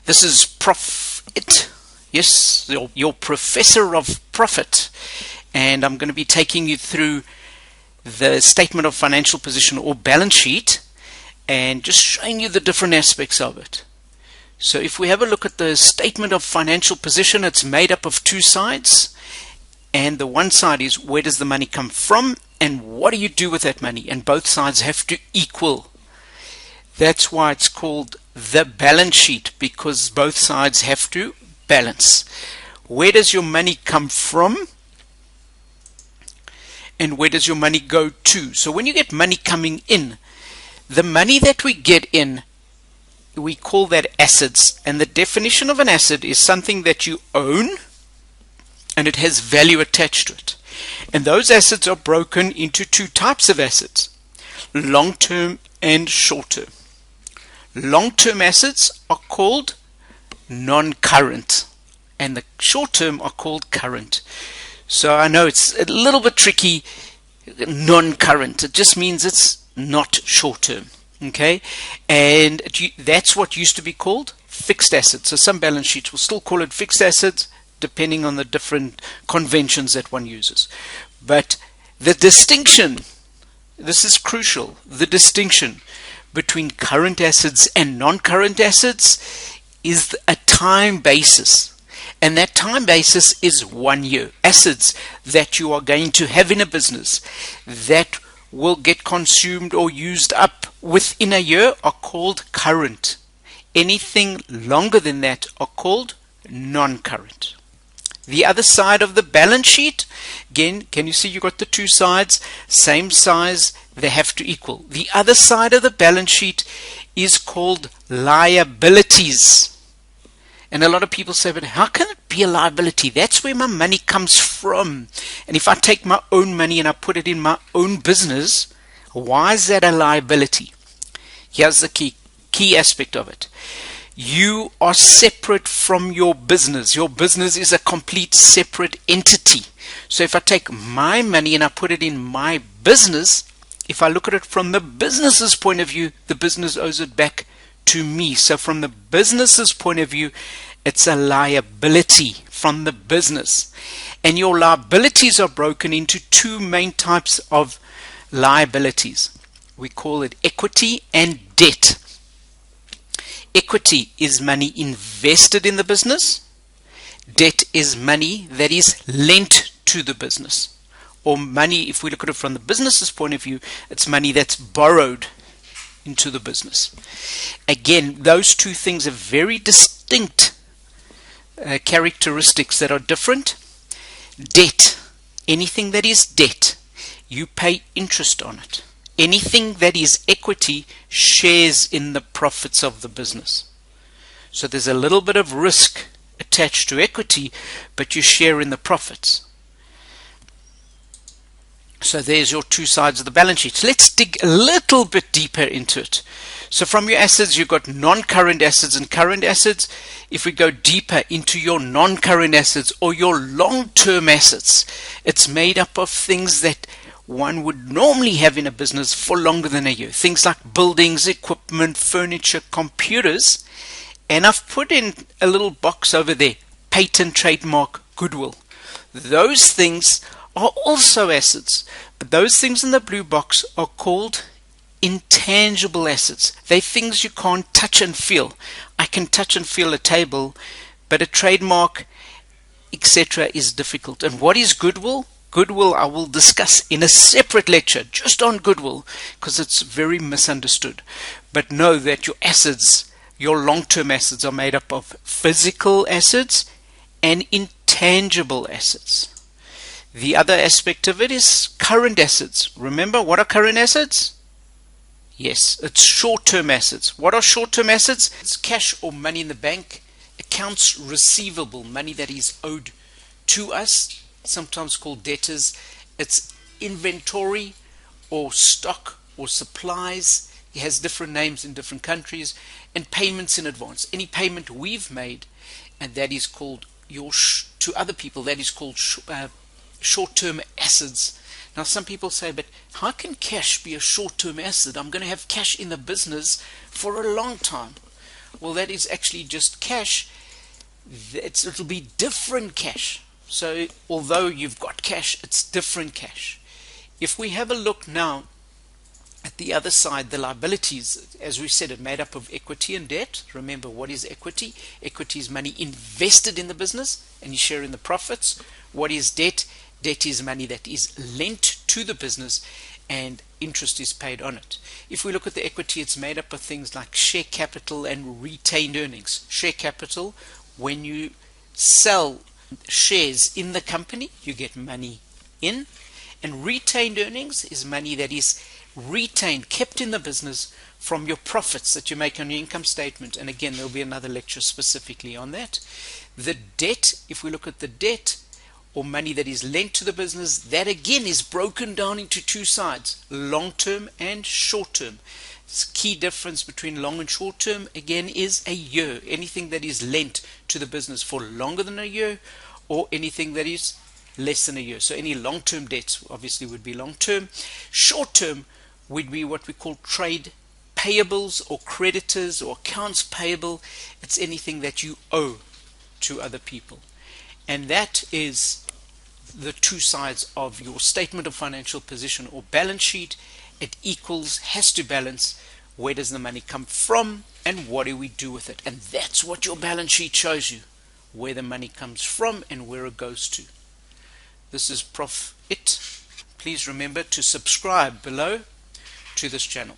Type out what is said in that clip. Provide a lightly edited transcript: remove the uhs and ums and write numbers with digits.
This is Profit. Yes, your professor of profit. And I'm going to be taking you through the statement of financial position or balance sheet and just showing you the different aspects of it. So if we have a look at the statement of financial position, it's made up of two sides. And the one side is where does the money come from and what do you do with that money? And both sides have to equal. That's why it's called the balance sheet, because both sides have to balance. Where does your money come from? And where does your money go to? So when you get money coming in, the money that we get in, we call that assets. And the definition of an asset is something that you own and it has value attached to it. And those assets are broken into two types of assets: long-term and short-term. Long-term assets are called non-current and the short-term are called current. So I know it's a little bit tricky. Non-current, it just means it's not short-term. Okay, and that's what used to be called fixed assets. So some balance sheets will still call it fixed assets depending on the different conventions that one uses. But the distinction, this is crucial, the distinction between current assets and non-current assets is a time basis. And that time basis is 1 year. Assets that you are going to have in a business that will get consumed or used up within a year are called current. Anything longer than that are called non-current. The other side of the balance sheet, again, can you see you got the two sides, same size, they have to equal. The other side of the balance sheet is called liabilities. And a lot of people say, but how can it be a liability? That's where my money comes from. And if I take my own money and I put it in my own business, why is that a liability? Here's the key aspect of it. You are separate from your business. Your business is a complete separate entity. So if I take my money and I put it in my business, if I look at it from the business's point of view, the business owes it back to me. So from the business's point of view, it's a liability from the business. And your liabilities are broken into two main types of liabilities. We call it equity and debt. Equity is money invested in the business. Debt is money that is lent to the business. Or money, if we look at it from the business's point of view, it's money that's borrowed into the business. Again, those two things are very distinct characteristics that are different. Debt, anything that is debt, you pay interest on it. Anything that is equity shares in the profits of the business. So there's a little bit of risk attached to equity, but you share in the profits. So there's your two sides of the balance sheet. So let's dig a little bit deeper into it. So from your assets, you've got non-current assets and current assets. If we go deeper into your non-current assets or your long-term assets, it's made up of things that one would normally have in a business for longer than a year. Things like buildings, equipment, furniture, computers. And I've put in a little box over there, patent, trademark, goodwill. Those things are also assets, but those things in the blue box are called intangible assets. They're things you can't touch and feel. I can touch and feel a table, but a trademark, etc. is difficult. And what is goodwill? Goodwill I will discuss in a separate lecture just on goodwill, because it's very misunderstood. But know that your assets, your long-term assets, are made up of physical assets and intangible assets. The other aspect of it is current assets. Remember, what are current assets? Yes, it's short-term assets. What are short-term assets? It's cash or money in the bank, accounts receivable, money that is owed to us, sometimes called debtors. It's inventory or stock or supplies. It has different names in different countries. And payments in advance. Any payment we've made, and that is called to other people, that is called short-term assets. Now some people say, but how can cash be a short-term asset? I'm going to have cash in the business for a long time. Well, that is actually just cash. It'll be different cash. So although you've got cash, it's different cash. If we have a look now at the other side, the liabilities, as we said, are made up of equity and debt. Remember, what is equity? Equity is money invested in the business and you share in the profits. What is debt? Debt is money that is lent to the business and interest is paid on it. If we look at the equity, it's made up of things like share capital and retained earnings. Share capital, when you sell shares in the company, you get money in. And retained earnings is money that is retained, kept in the business from your profits that you make on your income statement. And again, there'll be another lecture specifically on that. The debt, if we look at the debt or money that is lent to the business, that again is broken down into two sides, long-term and short-term. The key difference between long and short-term again is a year. Anything that is lent to the business for longer than a year, or anything that is less than a year. So any long-term debts obviously would be long-term. Short-term would be what we call trade payables or creditors or accounts payable. It's anything that you owe to other people. And that is the two sides of your statement of financial position or balance sheet. It equals, has to balance, where does the money come from and what do we do with it. And that's what your balance sheet shows you, where the money comes from and where it goes to. This is Prof. It. Please remember to subscribe below to this channel.